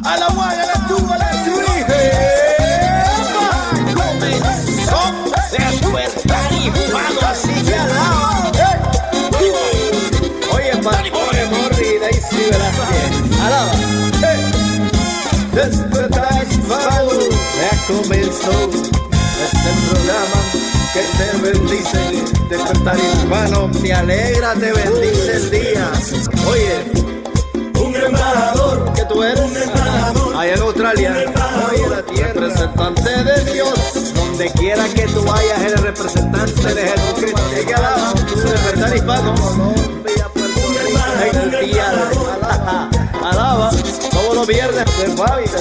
a la one, a la two, a la three. Comenzó Despertar Hispano, así que alaba. Oye, Pastor Morri, Daisy Velázquez, alaba. Despertar Hispano, ya comenzó este programa que te bendice. Despertar Hispano, me alegra, te bendice el día. Oye, un embajador, ¿qué tú eres? Un embajador, allá en Australia, oye, la tierra, representante de Dios. Donde quiera que tú vayas, eres representante de Jesucristo. Así que alaba, Despertar Hispano. Alaba, todos los viernes,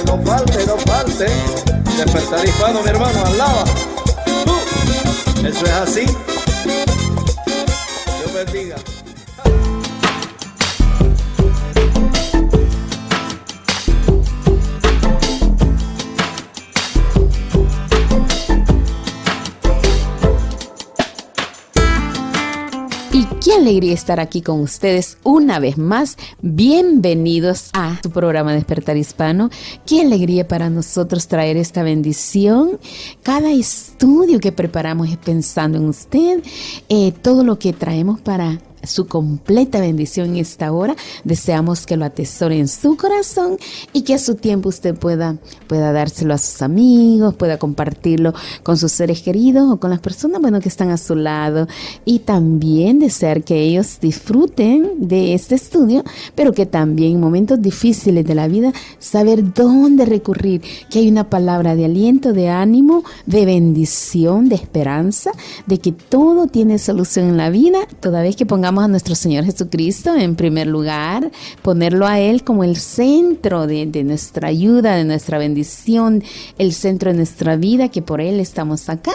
no falte. Despertar Hispano, mi hermano, alaba. Eso es así. Dios bendiga. Qué alegría estar aquí con ustedes una vez más. Bienvenidos a su programa Despertar Hispano. Qué alegría para nosotros traer esta bendición. Cada estudio que preparamos es pensando en usted. Todo lo que traemos para su completa bendición en esta hora. Deseamos que lo atesore en su corazón y que a su tiempo usted pueda dárselo a sus amigos, pueda compartirlo con sus seres queridos o con las personas que están a su lado, y también desear que ellos disfruten de este estudio, pero que también en momentos difíciles de la vida saber dónde recurrir, que hay una palabra de aliento, de ánimo, de bendición, de esperanza, de que todo tiene solución en la vida, toda vez que pongamos a nuestro Señor Jesucristo en primer lugar, ponerlo a Él como el centro de nuestra ayuda, de nuestra bendición, el centro de nuestra vida, que por Él estamos acá.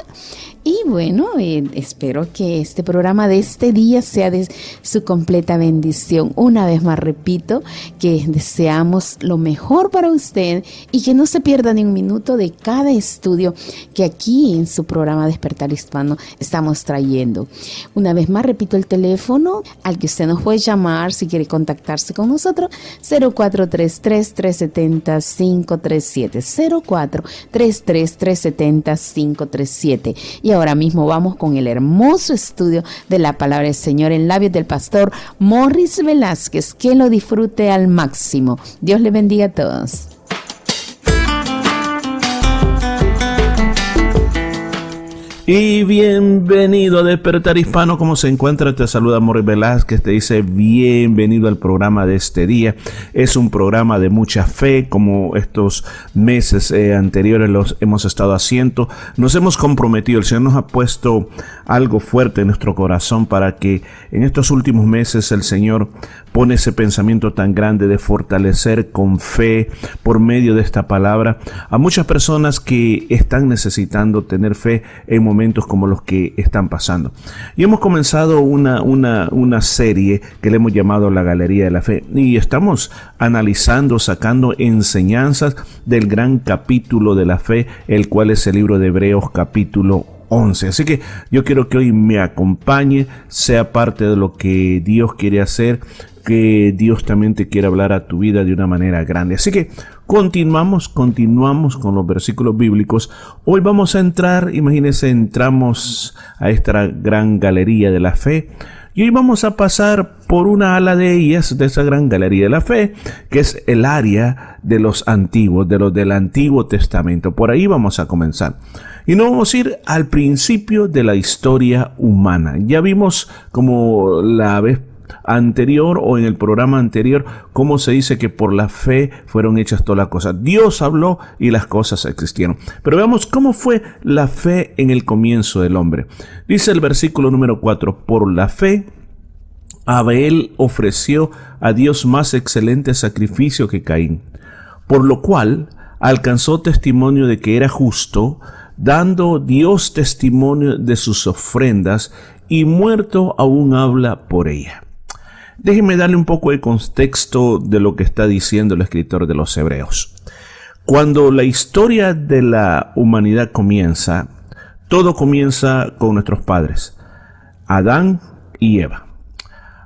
Y bueno, espero que este programa de este día sea de su completa bendición. Una vez más repito que deseamos lo mejor para usted y que no se pierda ni un minuto de cada estudio que aquí en su programa Despertar Hispano estamos trayendo. Una vez más repito el teléfono al que usted nos puede llamar si quiere contactarse con nosotros: 0433-370-537, 0433-370-537. Y ahora mismo vamos con el hermoso estudio de la palabra del Señor en labios del pastor Morris Velázquez. Que lo disfrute al máximo. Dios le bendiga a todos. Y bienvenido a Despertar Hispano. ¿Cómo se encuentra? Te saluda Morris Velázquez. Te dice bienvenido al programa de este día. Es un programa de mucha fe, como estos meses anteriores los hemos estado haciendo. Nos hemos comprometido, el Señor nos ha puesto algo fuerte en nuestro corazón para que en estos últimos meses el Señor pone ese pensamiento tan grande de fortalecer con fe por medio de esta palabra a muchas personas que están necesitando tener fe en momentos como los que están pasando. Y hemos comenzado una serie que le hemos llamado La Galería de la Fe, y estamos analizando, sacando enseñanzas del gran capítulo de la fe, el cual es el libro de Hebreos capítulo 11. Así que yo quiero que hoy me acompañe, sea parte de lo que Dios quiere hacer, que Dios también te quiere hablar a tu vida de una manera grande. Así que continuamos con los versículos bíblicos. Hoy vamos a entrar, imagínense, entramos a esta gran galería de la fe. Y hoy vamos a pasar por una ala de ellas, de esa gran galería de la fe, que es el área de los antiguos, de los del Antiguo Testamento. Por ahí vamos a comenzar. Y nos vamos a ir al principio de la historia humana. Ya vimos como la vez anterior o en el programa anterior cómo se dice que por la fe fueron hechas todas las cosas. Dios habló y las cosas existieron. Pero veamos cómo fue la fe en el comienzo del hombre. Dice el versículo número 4: por la fe Abel ofreció a Dios más excelente sacrificio que Caín, por lo cual alcanzó testimonio de que era justo, dando Dios testimonio de sus ofrendas, y muerto aún habla por ella. Déjenme darle un poco de contexto de lo que está diciendo el escritor de los Hebreos. Cuando la historia de la humanidad comienza, todo comienza con nuestros padres, Adán y Eva.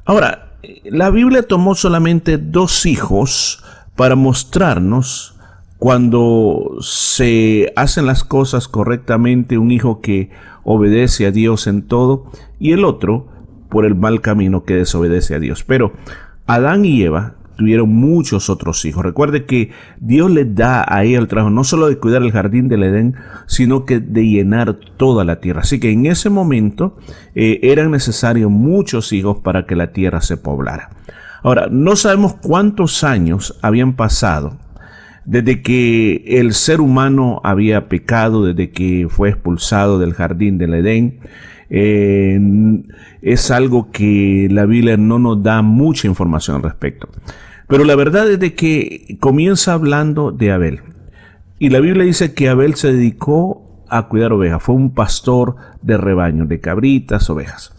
Ahora, la Biblia tomó solamente 2 hijos para mostrarnos cuando se hacen las cosas correctamente, un hijo que obedece a Dios en todo, y el otro por el mal camino que desobedece a Dios. Pero Adán y Eva tuvieron muchos otros hijos. Recuerde que Dios les da a ella el trabajo no solo de cuidar el jardín del Edén, sino que de llenar toda la tierra. Así que en ese momento eran necesarios muchos hijos para que la tierra se poblara. Ahora, no sabemos cuántos años habían pasado desde que el ser humano había pecado, desde que fue expulsado del jardín del Edén. Es algo que la Biblia no nos da mucha información al respecto. Pero la verdad es de que comienza hablando de Abel. Y la Biblia dice que Abel se dedicó a cuidar ovejas. Fue un pastor de rebaños, de cabritas, ovejas.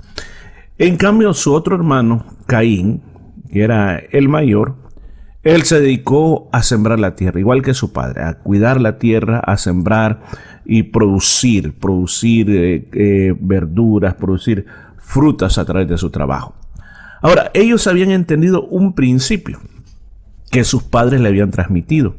En cambio, su otro hermano, Caín, que era el mayor, él se dedicó a sembrar la tierra, igual que su padre, a cuidar la tierra, a sembrar y producir verduras, producir frutas a través de su trabajo. Ahora, ellos habían entendido un principio que sus padres le habían transmitido,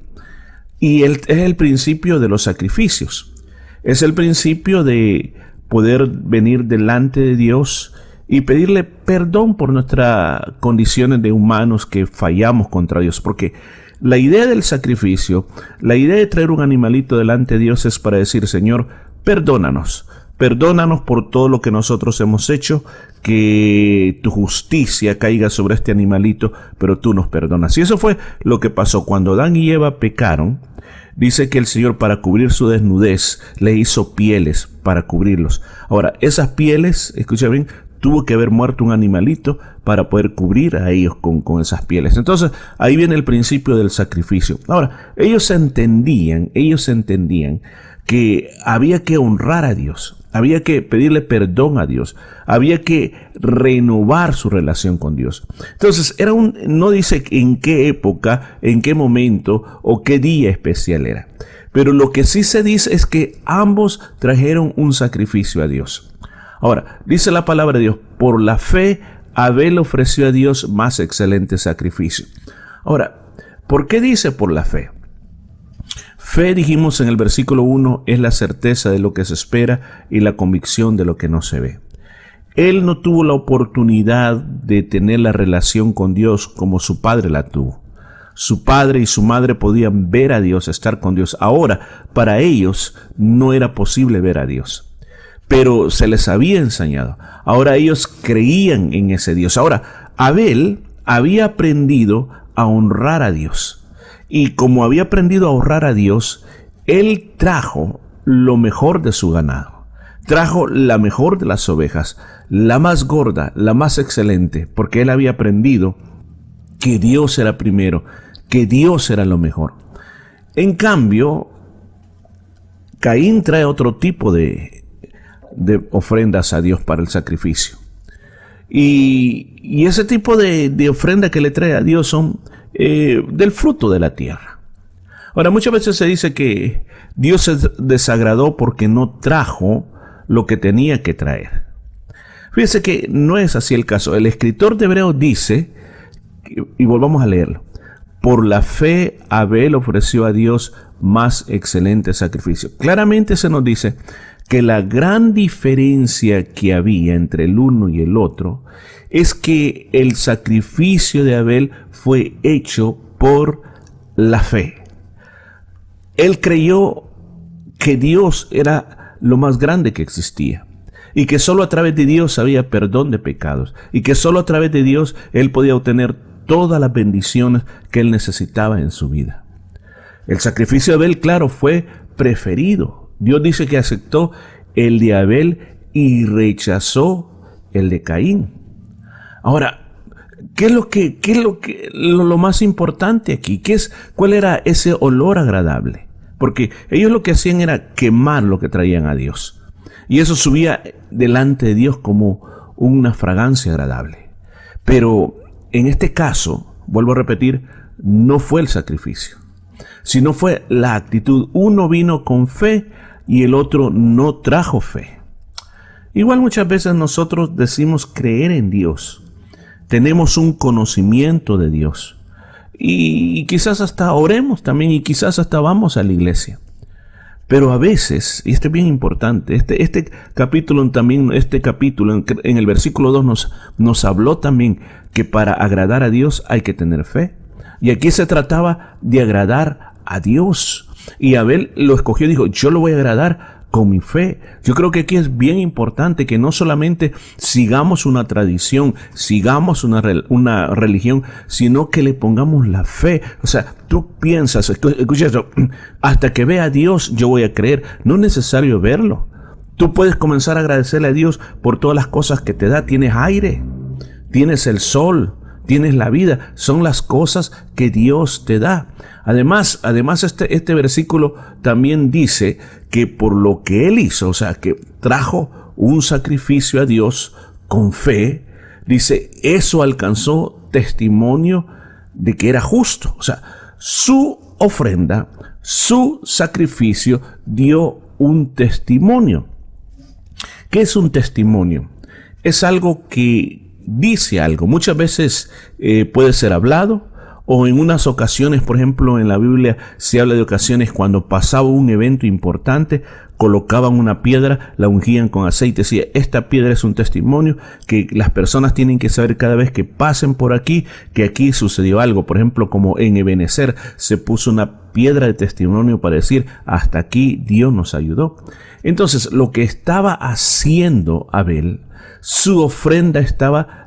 y es el principio de los sacrificios. Es el principio de poder venir delante de Dios y pedirle perdón por nuestras condiciones de humanos que fallamos contra Dios. Porque la idea del sacrificio, la idea de traer un animalito delante de Dios es para decir: Señor, perdónanos. Perdónanos por todo lo que nosotros hemos hecho, que tu justicia caiga sobre este animalito, pero tú nos perdonas. Y eso fue lo que pasó cuando Adán y Eva pecaron. Dice que el Señor, para cubrir su desnudez, le hizo pieles para cubrirlos. Ahora, esas pieles, escucha bien, tuvo que haber muerto un animalito para poder cubrir a ellos con esas pieles. Entonces, ahí viene el principio del sacrificio. Ahora, ellos entendían que había que honrar a Dios, había que pedirle perdón a Dios, había que renovar su relación con Dios. Entonces, no dice en qué época, en qué momento o qué día especial era. Pero lo que sí se dice es que ambos trajeron un sacrificio a Dios. Ahora, dice la palabra de Dios: por la fe, Abel ofreció a Dios más excelente sacrificio. Ahora, ¿por qué dice por la fe? Fe, dijimos en el versículo 1, es la certeza de lo que se espera y la convicción de lo que no se ve. Él no tuvo la oportunidad de tener la relación con Dios como su padre la tuvo. Su padre y su madre podían ver a Dios, estar con Dios. Ahora, para ellos no era posible ver a Dios, pero se les había enseñado. Ahora ellos creían en ese Dios. Ahora, Abel había aprendido a honrar a Dios. Y como había aprendido a honrar a Dios, él trajo lo mejor de su ganado. Trajo la mejor de las ovejas, la más gorda, la más excelente, porque él había aprendido que Dios era primero, que Dios era lo mejor. En cambio, Caín trae otro tipo de ofrendas a Dios para el sacrificio. Y ese tipo de ofrenda que le trae a Dios son del fruto de la tierra. Ahora, muchas veces se dice que Dios se desagradó porque no trajo lo que tenía que traer. Fíjense que no es así el caso. El escritor de Hebreos dice, y volvamos a leerlo: por la fe Abel ofreció a Dios más excelente sacrificio. Claramente se nos dice que la gran diferencia que había entre el uno y el otro es que el sacrificio de Abel fue hecho por la fe. Él creyó que Dios era lo más grande que existía, y que solo a través de Dios había perdón de pecados, y que solo a través de Dios él podía obtener todas las bendiciones que él necesitaba en su vida. El sacrificio de Abel, claro, fue preferido. Dios dice que aceptó el de Abel y rechazó el de Caín. Ahora, ¿qué es lo más importante aquí? ¿Cuál era ese olor agradable? Porque ellos lo que hacían era quemar lo que traían a Dios. Y eso subía delante de Dios como una fragancia agradable. Pero en este caso, vuelvo a repetir, no fue el sacrificio, sino fue la actitud. Uno vino con fe y el otro no trajo fe. Igual muchas veces nosotros decimos creer en Dios. Tenemos un conocimiento de Dios. y quizás hasta oremos también y quizás hasta vamos a la iglesia. Pero a veces, y esto es bien importante, este capítulo en el versículo 2 nos habló también que para agradar a Dios hay que tener fe. Y aquí se trataba de agradar a Dios. Y Abel lo escogió y dijo, yo lo voy a agradar con mi fe. Yo creo que aquí es bien importante que no solamente sigamos una tradición, sigamos una religión, sino que le pongamos la fe. O sea, tú piensas, escucha esto, hasta que vea a Dios yo voy a creer. No es necesario verlo. Tú puedes comenzar a agradecerle a Dios por todas las cosas que te da. Tienes aire, tienes el sol, tienes la vida. Son las cosas que Dios te da. Además este versículo también dice que por lo que él hizo, o sea, que trajo un sacrificio a Dios con fe, dice, eso alcanzó testimonio de que era justo. O sea, su ofrenda, su sacrificio dio un testimonio. ¿Qué es un testimonio? Es algo que dice algo. Muchas veces puede ser hablado, o en unas ocasiones, por ejemplo, en la Biblia se habla de ocasiones cuando pasaba un evento importante, colocaban una piedra, la ungían con aceite. Decía, esta piedra es un testimonio que las personas tienen que saber cada vez que pasen por aquí, que aquí sucedió algo. Por ejemplo, como en Ebenezer se puso una piedra de testimonio para decir, hasta aquí Dios nos ayudó. Entonces, lo que estaba haciendo Abel, su ofrenda estaba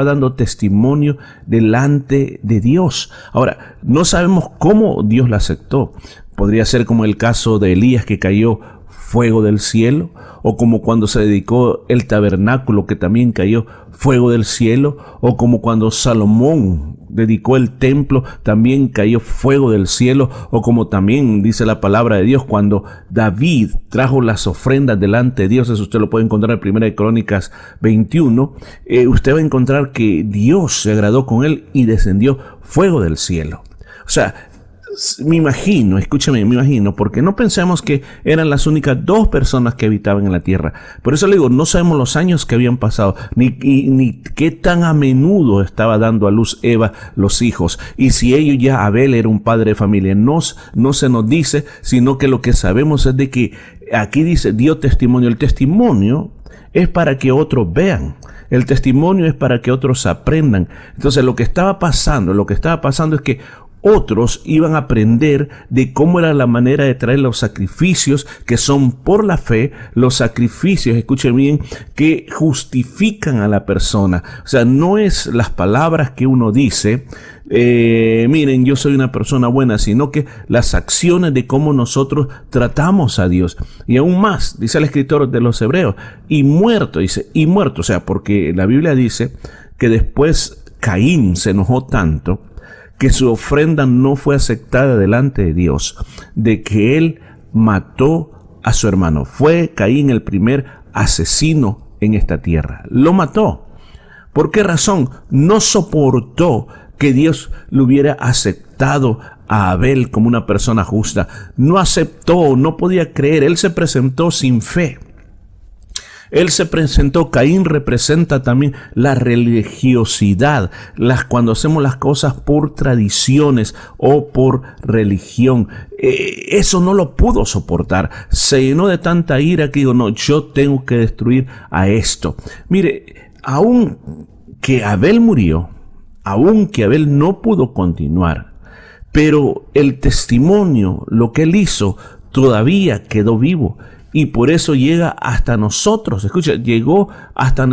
dando testimonio delante de Dios. Ahora, no sabemos cómo Dios la aceptó. Podría ser como el caso de Elías, que cayó fuego del cielo, o como cuando se dedicó el tabernáculo, que también cayó fuego del cielo, o como cuando Salomón dedicó el templo, también cayó fuego del cielo, o como también dice la palabra de Dios, cuando David trajo las ofrendas delante de Dios. Eso usted lo puede encontrar en 1 Crónicas 21, usted va a encontrar que Dios se agradó con él y descendió fuego del cielo. O sea, me imagino, porque no pensemos que eran las únicas dos personas que habitaban en la tierra. Por eso le digo, no sabemos los años que habían pasado, ni qué tan a menudo estaba dando a luz Eva los hijos. Y si ellos ya, Abel era un padre de familia, no se nos dice, sino que lo que sabemos es de que aquí dice, dio testimonio. El testimonio es para que otros vean. El testimonio es para que otros aprendan. Entonces lo que estaba pasando es que otros iban a aprender de cómo era la manera de traer los sacrificios que son por la fe, los sacrificios, escuchen bien, que justifican a la persona. O sea, no es las palabras que uno dice, miren, yo soy una persona buena, sino que las acciones de cómo nosotros tratamos a Dios. Y aún más, dice el escritor de los Hebreos, y muerto, o sea, porque la Biblia dice que después Caín se enojó tanto que su ofrenda no fue aceptada delante de Dios, de que él mató a su hermano. Fue Caín el primer asesino en esta tierra. Lo mató. ¿Por qué razón? No soportó que Dios lo hubiera aceptado a Abel como una persona justa. No aceptó, no podía creer. Él se presentó sin fe. Caín representa también la religiosidad, cuando hacemos las cosas por tradiciones o por religión. Eso no lo pudo soportar. Se llenó de tanta ira que digo, no, yo tengo que destruir a esto. Mire, aun que Abel murió, aun que Abel no pudo continuar, pero el testimonio, lo que él hizo, todavía quedó vivo. Y por eso llega hasta nosotros. Escucha, llegó hasta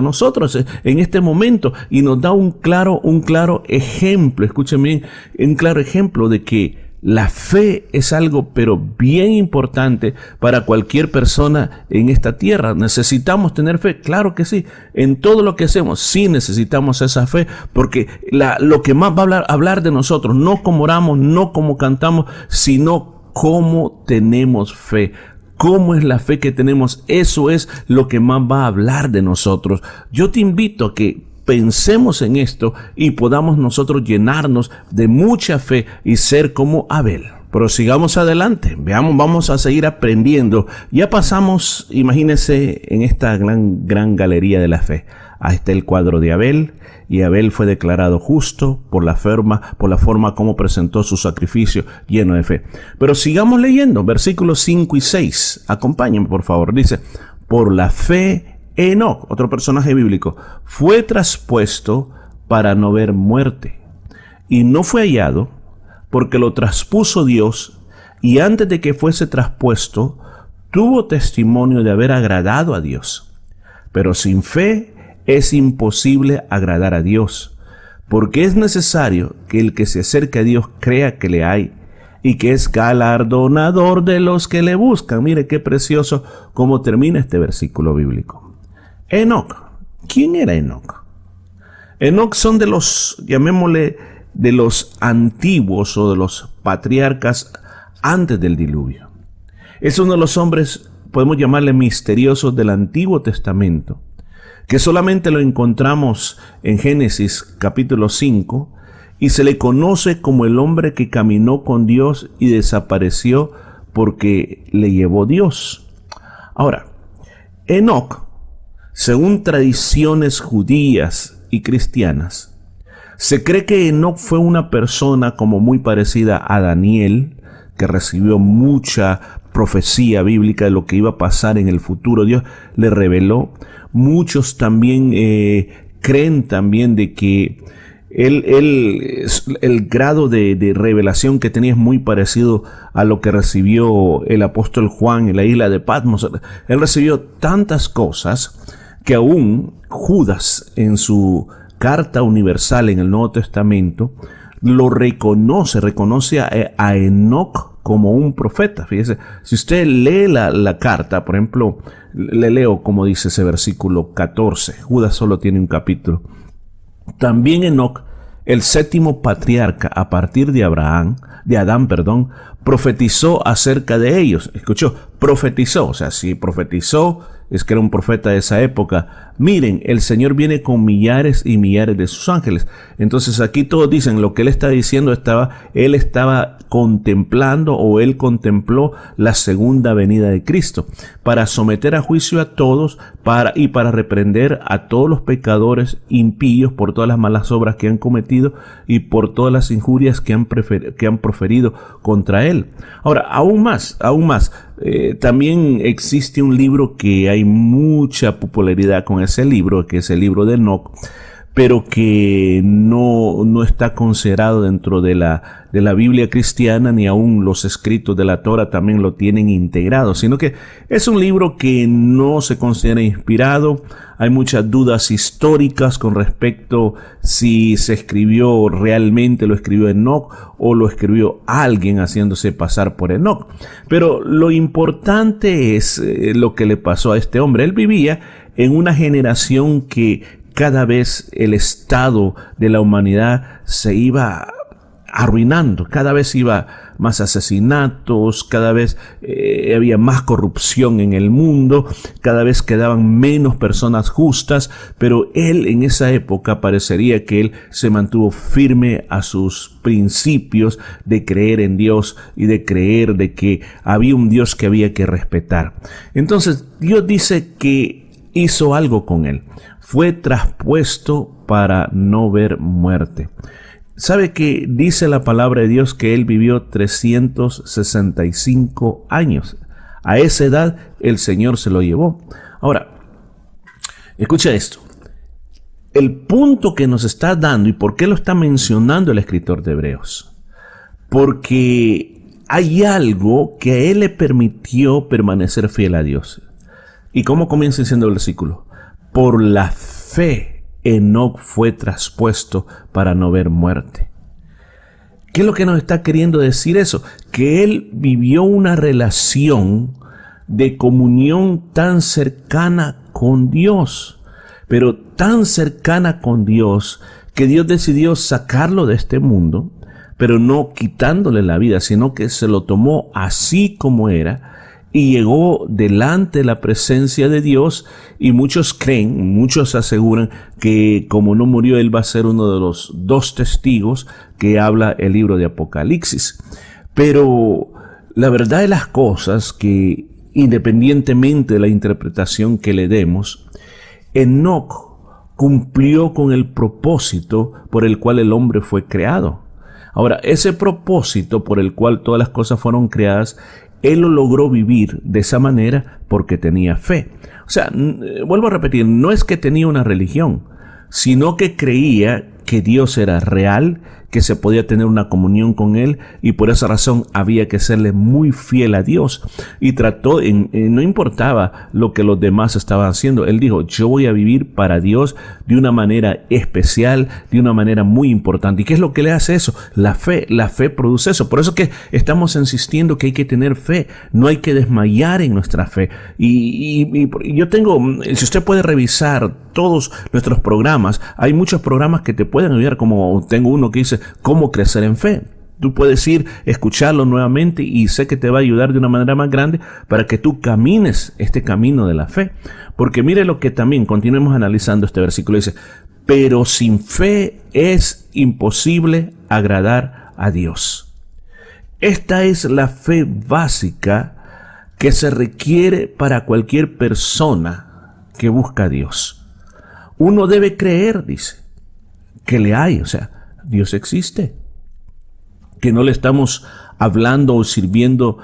nosotros en este momento y nos da un claro ejemplo. Escuchen bien, un claro ejemplo de que la fe es algo pero bien importante para cualquier persona en esta tierra. ¿Necesitamos tener fe? Claro que sí. En todo lo que hacemos, sí necesitamos esa fe, porque lo que más va a hablar de nosotros, no cómo oramos, no cómo cantamos, sino cómo tenemos fe. ¿Cómo es la fe que tenemos? Eso es lo que más va a hablar de nosotros. Yo te invito a que pensemos en esto y podamos nosotros llenarnos de mucha fe y ser como Abel. Pero sigamos adelante, vamos a seguir aprendiendo. Ya pasamos, imagínense, en esta gran galería de la fe. Ahí está el cuadro de Abel, y Abel fue declarado justo por la forma como presentó su sacrificio lleno de fe. Pero sigamos leyendo, versículos 5 y 6. Acompáñenme, por favor. Dice, por la fe, Enoc, otro personaje bíblico, fue traspuesto para no ver muerte, y no fue hallado, porque lo traspuso Dios, y antes de que fuese traspuesto, tuvo testimonio de haber agradado a Dios. Pero sin fe es imposible agradar a Dios, porque es necesario que el que se acerque a Dios crea que le hay, y que es galardonador de los que le buscan. Mire qué precioso cómo termina este versículo bíblico. Enoc. ¿Quién era Enoc? Enoc son de los, llamémosle, de los antiguos o de los patriarcas antes del diluvio. Es uno de los hombres, podemos llamarle misteriosos del Antiguo Testamento, que solamente lo encontramos en Génesis capítulo 5, y se le conoce como el hombre que caminó con Dios y desapareció porque le llevó Dios. Ahora, Enoc, según tradiciones judías y cristianas, se cree que Enoc fue una persona como muy parecida a Daniel, que recibió mucha profecía bíblica de lo que iba a pasar en el futuro. Dios le reveló. Muchos también creen también de que el grado de revelación que tenía es muy parecido a lo que recibió el apóstol Juan en la isla de Patmos. Él recibió tantas cosas que aún Judas, en su carta universal en el Nuevo Testamento, lo reconoce a Enoc como un profeta. Fíjese, si usted lee la carta, por ejemplo, le leo como dice ese versículo 14. Judas solo tiene un capítulo. También Enoc, el séptimo patriarca a partir de Adán, profetizó acerca de ellos. Escuchó, profetizó, o sea, si profetizó, es que era un profeta de esa época. Miren, el Señor viene con millares y millares de sus ángeles. Entonces aquí todos dicen lo que él está diciendo, él estaba contemplando, o él contempló la segunda venida de Cristo para someter a juicio a todos y para reprender a todos los pecadores impíos por todas las malas obras que han cometido y por todas las injurias que han proferido contra él. Ahora, aún más, también existe un libro que hay mucha popularidad con ese libro, que es el libro de Enoc, pero que no está considerado dentro de la Biblia cristiana, ni aún los escritos de la Torah también lo tienen integrado, sino que es un libro que no se considera inspirado. Hay muchas dudas históricas con respecto si se escribió realmente, lo escribió Enoc o lo escribió alguien haciéndose pasar por Enoc. Pero lo importante es lo que le pasó a este hombre. Él vivía en una generación que cada vez el estado de la humanidad se iba arruinando, cada vez iba más asesinatos, cada vez había más corrupción en el mundo, cada vez quedaban menos personas justas, pero él en esa época parecería que él se mantuvo firme a sus principios de creer en Dios y de creer de que había un Dios que había que respetar. Entonces Dios dice que hizo algo con él. Fue traspuesto para no ver muerte. ¿Sabe que dice la palabra de Dios que él vivió 365 años? A esa edad el Señor se lo llevó. Ahora, escucha esto. El punto que nos está dando, y por qué lo está mencionando el escritor de Hebreos, porque hay algo que a él le permitió permanecer fiel a Dios. ¿Y cómo comienza diciendo el versículo? Por la fe, Enoc fue traspuesto para no ver muerte. ¿Qué es lo que nos está queriendo decir eso? Que él vivió una relación de comunión tan cercana con Dios, pero tan cercana con Dios, que Dios decidió sacarlo de este mundo, pero no quitándole la vida, sino que se lo tomó así como era, y llegó delante de la presencia de Dios. Y muchos creen, muchos aseguran que como no murió, él va a ser uno de los 2 testigos que habla el libro de Apocalipsis. Pero la verdad de las cosas, que independientemente de la interpretación que le demos, Enoc cumplió con el propósito por el cual el hombre fue creado. Ahora, ese propósito por el cual todas las cosas fueron creadas, él lo logró vivir de esa manera porque tenía fe. O sea, vuelvo a repetir, no es que tenía una religión, sino que creía que Dios era real, que se podía tener una comunión con Él, y por esa razón había que serle muy fiel a Dios. Y trató, no importaba lo que los demás estaban haciendo, Él dijo, yo voy a vivir para Dios de una manera especial, de una manera muy importante. ¿Y qué es lo que le hace eso? La fe produce eso. Por eso que estamos insistiendo que hay que tener fe, no hay que desmayar en nuestra fe. Y yo tengo, si usted puede revisar todos nuestros programas, hay muchos programas que te pueden ayudar, como tengo uno que dice cómo crecer en fe. Tú puedes ir, escucharlo nuevamente y sé que te va a ayudar de una manera más grande para que tú camines este camino de la fe. Porque mire lo que también, continuemos analizando este versículo, dice, pero sin fe es imposible agradar a Dios. Esta es la fe básica que se requiere para cualquier persona que busca a Dios. Uno debe creer, dice, que le hay, o sea, Dios existe. Que no le estamos hablando o sirviendo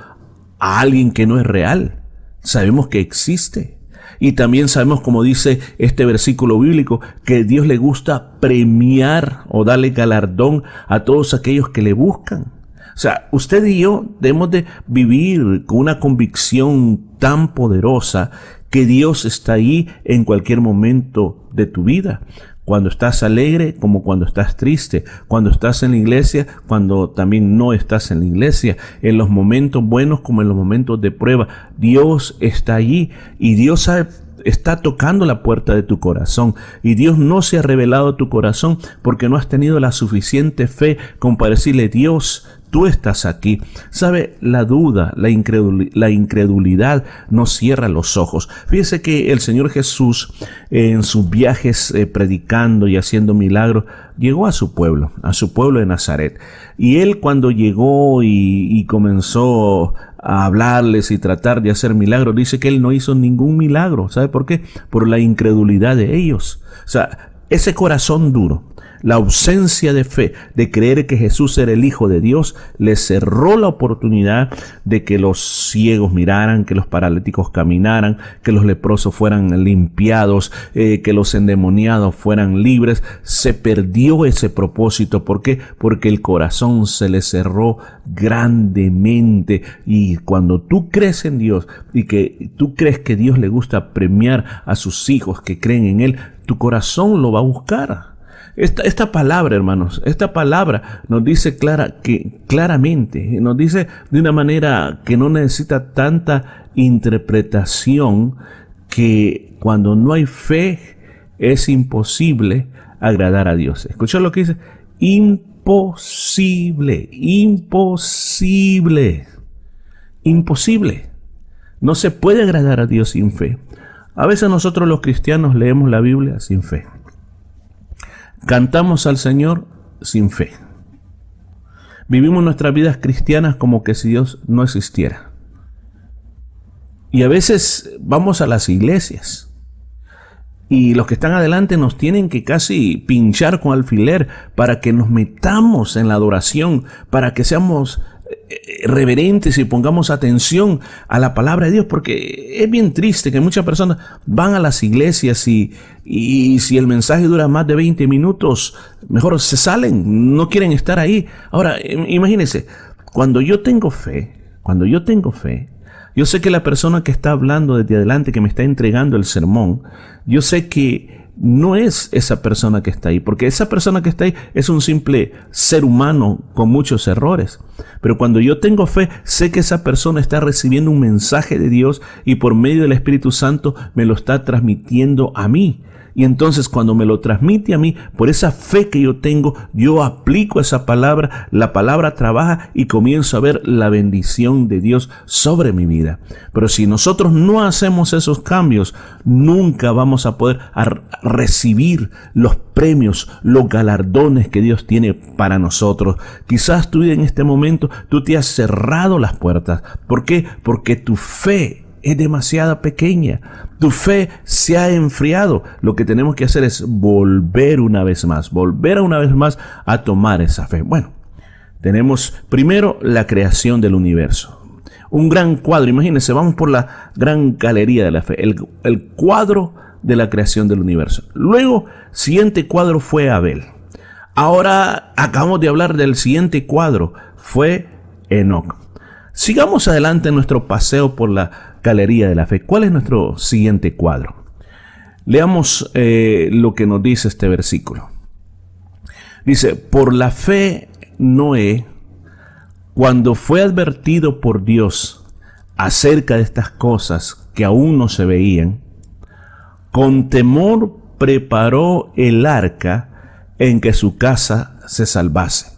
a alguien que no es real. Sabemos que existe. Y también sabemos, como dice este versículo bíblico, que Dios le gusta premiar o darle galardón a todos aquellos que le buscan. O sea, usted y yo debemos de vivir con una convicción tan poderosa que Dios está ahí en cualquier momento de tu vida. Cuando estás alegre como cuando estás triste, cuando estás en la iglesia, cuando también no estás en la iglesia, en los momentos buenos como en los momentos de prueba, Dios está allí y Dios está tocando la puerta de tu corazón, y Dios no se ha revelado a tu corazón porque no has tenido la suficiente fe como para decirle, Dios, tú estás aquí. ¿Sabe? La duda, la incredulidad nos cierra los ojos. Fíjese que el Señor Jesús, en sus viajes predicando y haciendo milagros, llegó a su pueblo de Nazaret. Y Él, cuando llegó y comenzó a hablarles y tratar de hacer milagros, dice que Él no hizo ningún milagro. ¿Sabe por qué? Por la incredulidad de ellos. O sea, ese corazón duro, la ausencia de fe, de creer que Jesús era el Hijo de Dios, le cerró la oportunidad de que los ciegos miraran, que los paralíticos caminaran, que los leprosos fueran limpiados, que los endemoniados fueran libres. Se perdió ese propósito. ¿Por qué? Porque el corazón se le cerró grandemente. Y cuando tú crees en Dios y que tú crees que Dios le gusta premiar a sus hijos que creen en Él, tu corazón lo va a buscar. Esta palabra, hermanos, esta palabra nos dice claramente, nos dice de una manera que no necesita tanta interpretación, que cuando no hay fe es imposible agradar a Dios. Escucha lo que dice, imposible. No se puede agradar a Dios sin fe. A veces nosotros los cristianos leemos la Biblia sin fe. Cantamos al Señor sin fe. Vivimos nuestras vidas cristianas como que si Dios no existiera. Y a veces vamos a las iglesias y los que están adelante nos tienen que casi pinchar con alfiler para que nos metamos en la adoración, para que seamos reverentes y pongamos atención a la palabra de Dios, porque es bien triste que muchas personas van a las iglesias y si el mensaje dura más de 20 minutos, mejor se salen, no quieren estar ahí. Ahora, imagínense, cuando yo tengo fe, yo sé que la persona que está hablando desde adelante, que me está entregando el sermón, yo sé que no es esa persona que está ahí, porque esa persona que está ahí es un simple ser humano con muchos errores. Pero cuando yo tengo fe, sé que esa persona está recibiendo un mensaje de Dios y por medio del Espíritu Santo me lo está transmitiendo a mí. Y entonces cuando me lo transmite a mí, por esa fe que yo tengo, yo aplico esa palabra, la palabra trabaja y comienzo a ver la bendición de Dios sobre mi vida. Pero si nosotros no hacemos esos cambios, nunca vamos a poder recibir los premios, los galardones que Dios tiene para nosotros. Quizás tú en este momento, tú te has cerrado las puertas. ¿Por qué? Porque tu fe es demasiado pequeña. Tu fe se ha enfriado. Lo que tenemos que hacer es volver una vez más a tomar esa fe. Bueno, tenemos primero la creación del universo. Un gran cuadro, imagínense, vamos por la gran galería de la fe, el cuadro de la creación del universo. Luego, siguiente cuadro fue Abel. Ahora acabamos de hablar del siguiente cuadro, fue Enoc. Sigamos adelante en nuestro paseo por la galería de la fe. ¿Cuál es nuestro siguiente cuadro? Leamos lo que nos dice este versículo. Dice, por la fe Noé, cuando fue advertido por Dios acerca de estas cosas que aún no se veían, con temor preparó el arca en que su casa se salvase.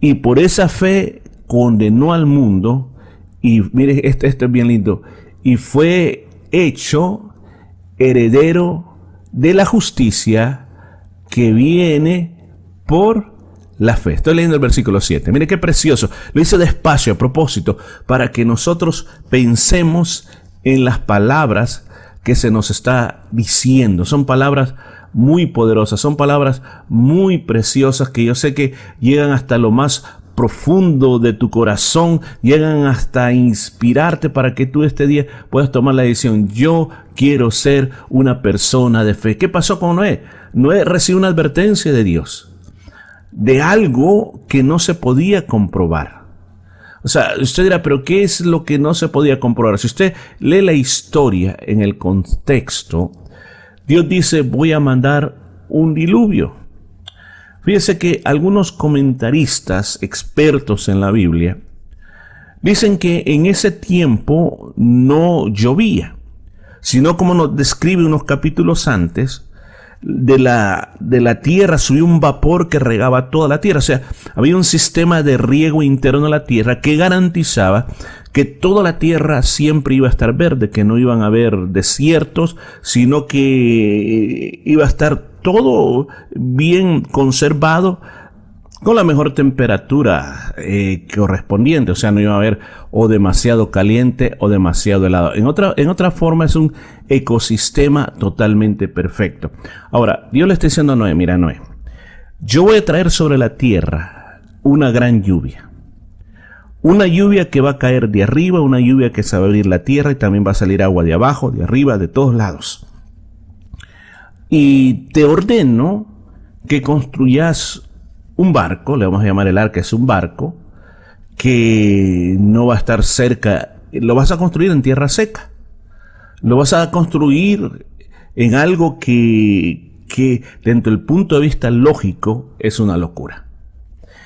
Y por esa fe condenó al mundo, y mire, esto es bien lindo, y fue hecho heredero de la justicia que viene por la fe. Estoy leyendo el versículo 7. Mire qué precioso. Lo hice despacio a propósito para que nosotros pensemos en las palabras que se nos está diciendo. Son palabras muy poderosas, son palabras muy preciosas que yo sé que llegan hasta lo más profundo de tu corazón, llegan hasta inspirarte para que tú este día puedas tomar la decisión. Yo quiero ser una persona de fe. ¿Qué pasó con Noé? Noé recibió una advertencia de Dios de algo que no se podía comprobar. O sea, usted dirá, pero ¿qué es lo que no se podía comprobar? Si usted lee la historia en el contexto, Dios dice, voy a mandar un diluvio. Fíjese que algunos comentaristas expertos en la Biblia dicen que en ese tiempo no llovía, sino como nos describe unos capítulos antes, de la tierra subió un vapor que regaba toda la tierra. O sea, había un sistema de riego interno a la tierra que garantizaba que toda la tierra siempre iba a estar verde, que no iban a haber desiertos, sino que iba a estar todo bien conservado con la mejor temperatura correspondiente. O sea, no iba a haber o demasiado caliente o demasiado helado. En otra forma, es un ecosistema totalmente perfecto. Ahora, Dios le está diciendo a Noé, mira Noé, yo voy a traer sobre la tierra una gran lluvia. Una lluvia que va a caer de arriba, una lluvia que se va a abrir la tierra y también va a salir agua de abajo, de arriba, de todos lados. Y te ordeno que construyas un barco, le vamos a llamar el arca, es un barco, que no va a estar cerca, lo vas a construir en tierra seca. Lo vas a construir en algo que dentro del punto de vista lógico es una locura.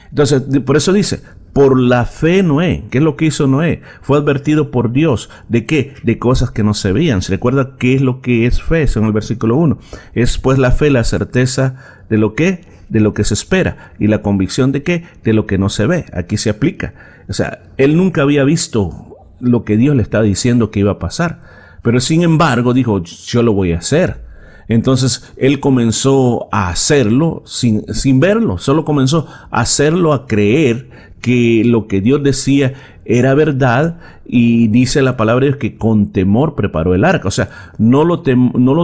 Entonces, por eso dice, por la fe Noé. ¿Qué es lo que hizo Noé? Fue advertido por Dios. ¿De qué? De cosas que no se veían. ¿Se recuerda qué es lo que es fe? Según el versículo 1. Es pues la fe, la certeza de lo que se espera. ¿Y la convicción de qué? De lo que no se ve. Aquí se aplica. O sea, él nunca había visto lo que Dios le estaba diciendo que iba a pasar. Pero sin embargo dijo, yo lo voy a hacer. Entonces él comenzó a hacerlo sin verlo. Solo comenzó a hacerlo, a creer que lo que Dios decía era verdad. Y dice la palabra de Dios que con temor preparó el arca. O sea, no lo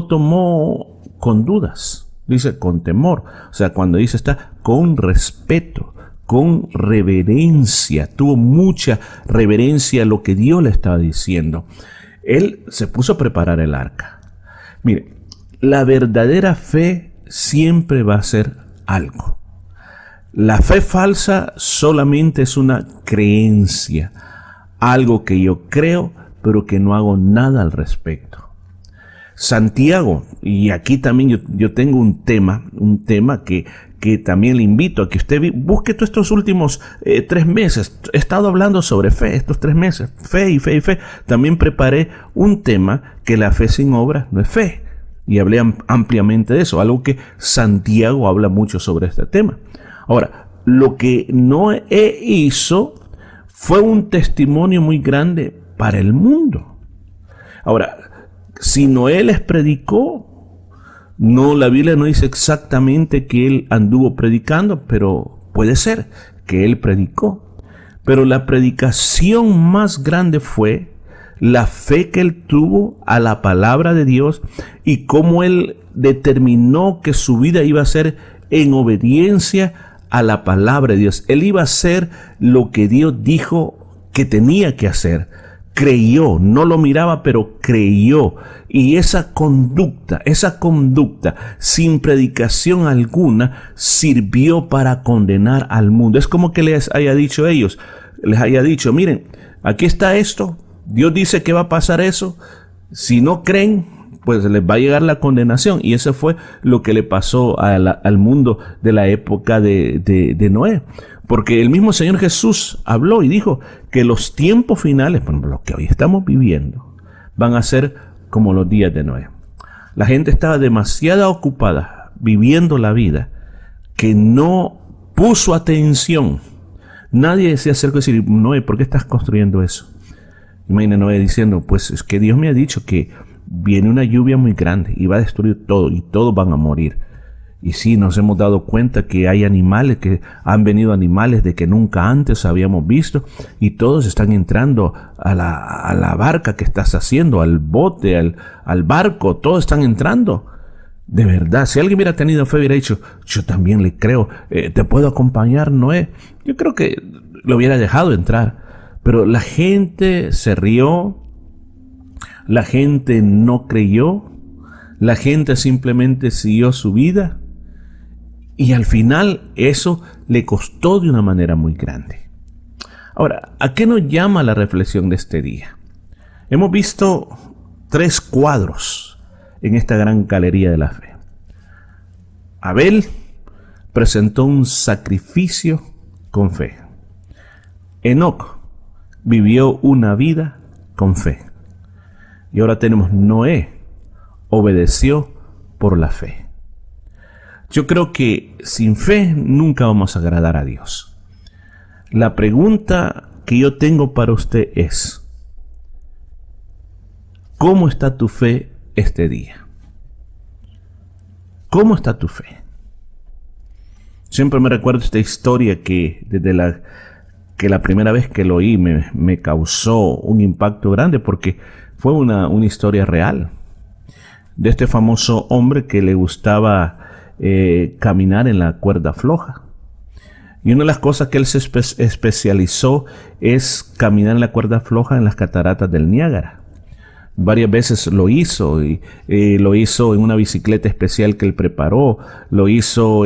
tomó con dudas. Dice con temor. O sea, cuando dice está con respeto, con reverencia. Tuvo mucha reverencia a lo que Dios le estaba diciendo. Él se puso a preparar el arca. Mire, la verdadera fe siempre va a ser algo. La fe falsa solamente es una creencia. Algo que yo creo, pero que no hago nada al respecto. Santiago, y aquí también yo tengo un tema que también le invito a que usted busque todos estos últimos 3 meses. He estado hablando sobre fe estos 3 meses. Fe y fe y fe. También preparé un tema que la fe sin obra no es fe. Y hablé ampliamente de eso. Algo que Santiago habla mucho sobre este tema. Ahora, lo que Noé hizo fue un testimonio muy grande para el mundo. Ahora, si Noé les predicó, no, la Biblia no dice exactamente que él anduvo predicando, pero puede ser que él predicó. Pero la predicación más grande fue la fe que él tuvo a la palabra de Dios y cómo él determinó que su vida iba a ser en obediencia a la palabra de Dios. Él iba a hacer lo que Dios dijo que tenía que hacer. Creyó, no lo miraba, pero creyó. Y esa conducta sin predicación alguna sirvió para condenar al mundo. Es como que les haya dicho miren, aquí está esto, Dios dice que va a pasar eso, si no creen, pues les va a llegar la condenación. Y eso fue lo que le pasó al mundo de la época de Noé. Porque el mismo Señor Jesús habló y dijo que los tiempos finales, por ejemplo, lo que hoy estamos viviendo, van a ser como los días de Noé. La gente estaba demasiado ocupada viviendo la vida que no puso atención. Nadie se acercó a decir, Noé, ¿por qué estás construyendo eso? Imagina Noé diciendo, pues es que Dios me ha dicho que viene una lluvia muy grande y va a destruir todo y todos van a morir. Y sí, nos hemos dado cuenta que hay animales, que han venido animales de que nunca antes habíamos visto, y todos están entrando a la barca que estás haciendo, al bote, al barco, todos están entrando. De verdad, si alguien hubiera tenido fe, hubiera dicho, yo también le creo, ¿te puedo acompañar, Noé? Yo creo que lo hubiera dejado entrar, pero la gente se rió, la gente no creyó, la gente simplemente siguió su vida. Y al final eso le costó de una manera muy grande. Ahora, ¿a qué nos llama la reflexión de este día? Hemos visto 3 cuadros en esta gran galería de la fe. Abel presentó un sacrificio con fe. Enoc vivió una vida con fe. Y ahora tenemos Noé, obedeció por la fe. Yo creo que sin fe nunca vamos a agradar a Dios. La pregunta que yo tengo para usted es, ¿cómo está tu fe este día? ¿Cómo está tu fe? Siempre me recuerdo esta historia que desde la primera vez que lo oí me causó un impacto grande, porque fue una historia real de este famoso hombre que le gustaba caminar en la cuerda floja. Y una de las cosas que él se especializó es caminar en la cuerda floja en las cataratas del Niágara. Varias veces lo hizo, y lo hizo en una bicicleta especial que él preparó, lo hizo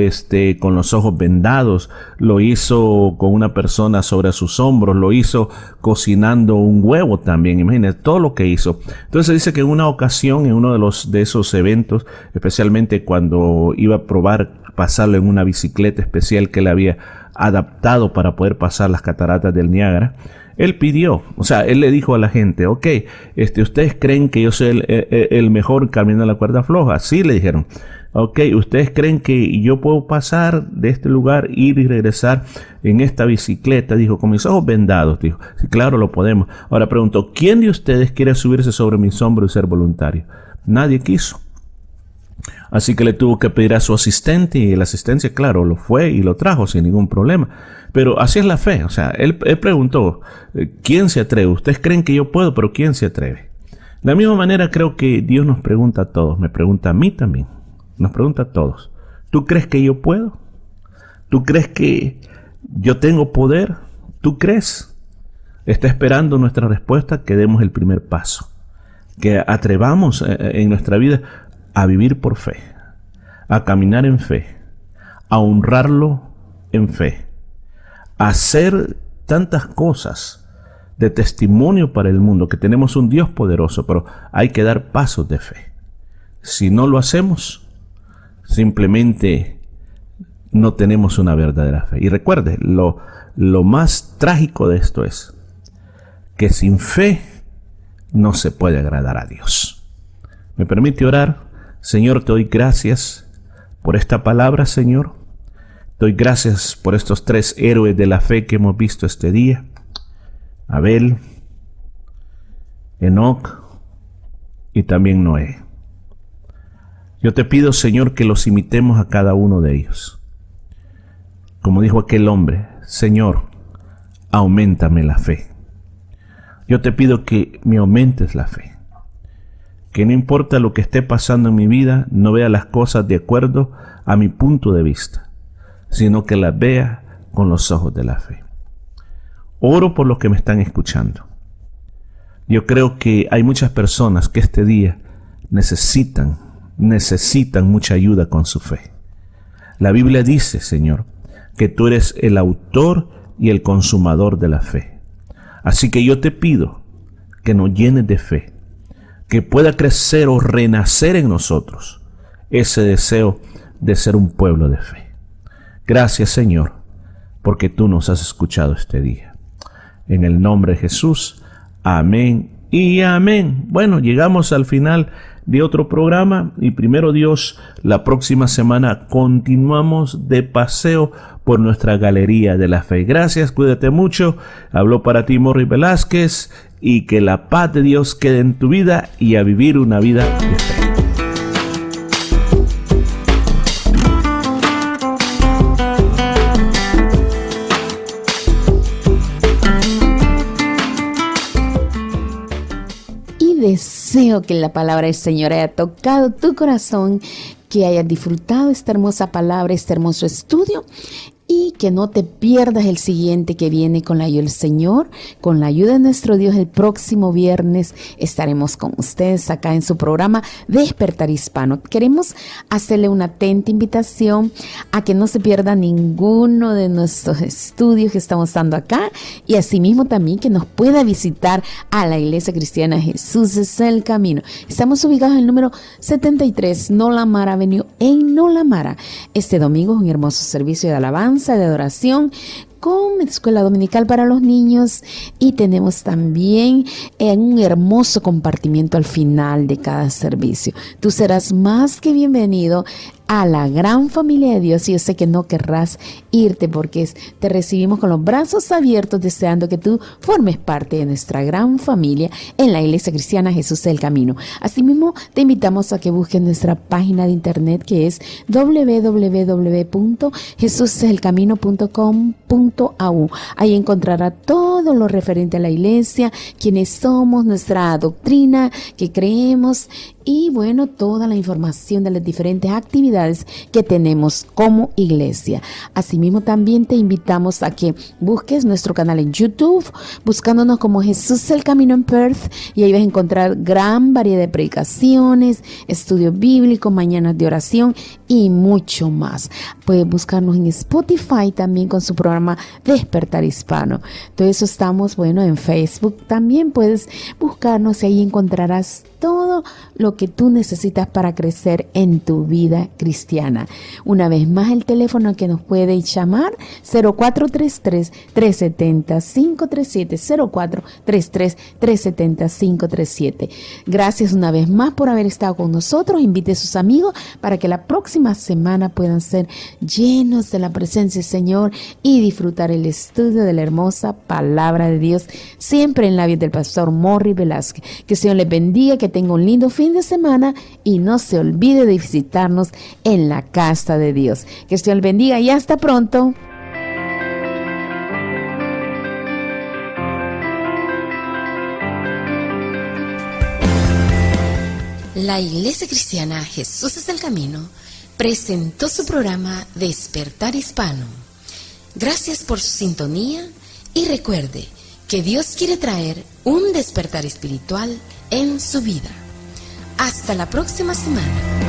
con los ojos vendados, lo hizo con una persona sobre sus hombros, lo hizo cocinando un huevo también. Imagínense todo lo que hizo. Entonces dice que en una ocasión, en uno de esos eventos, especialmente cuando iba a probar pasarlo en una bicicleta especial que él había adaptado para poder pasar las cataratas del Niágara, él pidió, él le dijo a la gente, ok, ¿ustedes creen que yo soy el mejor caminando en la cuerda floja? Sí, le dijeron. Ok, ¿ustedes creen que yo puedo pasar de este lugar, ir y regresar en esta bicicleta? Dijo, con mis ojos vendados. Dijo, sí, claro, lo podemos. Ahora preguntó, ¿quién de ustedes quiere subirse sobre mis hombros y ser voluntario? Nadie quiso. Así que le tuvo que pedir a su asistente, y el asistente, claro, lo fue y lo trajo sin ningún problema. Pero así es la fe. Él preguntó, ¿quién se atreve? Ustedes creen que yo puedo, pero ¿quién se atreve? De la misma manera creo que Dios nos pregunta a todos. Me pregunta a mí también. Nos pregunta a todos. ¿Tú crees que yo puedo? ¿Tú crees que yo tengo poder? ¿Tú crees? Está esperando nuestra respuesta, que demos el primer paso. Que atrevamos en nuestra vida a vivir por fe, a caminar en fe, a honrarlo en fe, a hacer tantas cosas de testimonio para el mundo, que tenemos un Dios poderoso, pero hay que dar pasos de fe. Si no lo hacemos, simplemente no tenemos una verdadera fe. Y recuerde, lo más trágico de esto es que sin fe no se puede agradar a Dios. ¿Me permite orar? Señor, te doy gracias por esta palabra, Señor. Te doy gracias por estos 3 héroes de la fe que hemos visto este día. Abel, Enoc y también Noé. Yo te pido, Señor, que los imitemos a cada uno de ellos. Como dijo aquel hombre, Señor, auméntame la fe. Yo te pido que me aumentes la fe. Que no importa lo que esté pasando en mi vida, no vea las cosas de acuerdo a mi punto de vista, sino que las vea con los ojos de la fe. Oro por los que me están escuchando. Yo creo que hay muchas personas que este día necesitan mucha ayuda con su fe. La Biblia dice, Señor, que tú eres el autor y el consumador de la fe. Así que yo te pido que nos llenes de fe, que pueda crecer o renacer en nosotros ese deseo de ser un pueblo de fe. Gracias, Señor, porque tú nos has escuchado este día. En el nombre de Jesús, amén y amén. Bueno, llegamos al final de otro programa y primero Dios, la próxima semana continuamos de paseo por nuestra galería de la fe. Gracias, cuídate mucho. Habló para ti Morris Velázquez y que la paz de Dios quede en tu vida y a vivir una vida de fe. Deseo que la palabra del Señor haya tocado tu corazón, que hayas disfrutado esta hermosa palabra, este hermoso estudio, y que no te pierdas el siguiente que viene con la ayuda del Señor. Con la ayuda de nuestro Dios, el próximo viernes estaremos con ustedes acá en su programa Despertar Hispano. Queremos hacerle una atenta invitación a que no se pierda ninguno de nuestros estudios que estamos dando acá, y asimismo también que nos pueda visitar a la Iglesia Cristiana Jesús es el Camino. Estamos ubicados en el número 73 Nolamara Avenue en Nolamara. Este domingo es un hermoso servicio de alabanza, de adoración, con escuela dominical para los niños, y tenemos también un hermoso compartimiento al final de cada servicio. Tú serás más que bienvenido a la gran familia de Dios, y yo sé que no querrás irte, porque te recibimos con los brazos abiertos, deseando que tú formes parte de nuestra gran familia en la Iglesia Cristiana Jesús es el Camino. Asimismo, te invitamos a que busques nuestra página de internet, que es www.jesuseselcamino.com.au. Ahí encontrará todo lo referente a la iglesia, quiénes somos, nuestra doctrina que creemos, y bueno, toda la información de las diferentes actividades que tenemos como iglesia. Asimismo, también te invitamos a que busques nuestro canal en YouTube, buscándonos como Jesús el Camino en Perth, y ahí vas a encontrar gran variedad de predicaciones, estudios bíblicos, mañanas de oración y mucho más. Puedes buscarnos en Spotify también con su programa Despertar Hispano. Todo eso estamos, bueno, en Facebook también puedes buscarnos, y ahí encontrarás todo lo que tú necesitas para crecer en tu vida cristiana. Una vez más, el teléfono que nos puede llamar, 0433-370-537, 0433-370-537. Gracias una vez más por haber estado con nosotros. Invite a sus amigos para que la próxima semana puedan ser llenos de la presencia del Señor y disfrutar el estudio de la hermosa palabra de Dios, siempre en labios del pastor Morris Velázquez. Que el Señor les bendiga, que tenga un lindo fin de semana, y no se olvide de visitarnos en la casa de Dios. Que el Señor les bendiga y hasta pronto. La Iglesia Cristiana Jesús es el Camino presentó su programa Despertar Hispano. Gracias por su sintonía, y recuerde que Dios quiere traer un despertar espiritual en su vida. Hasta la próxima semana.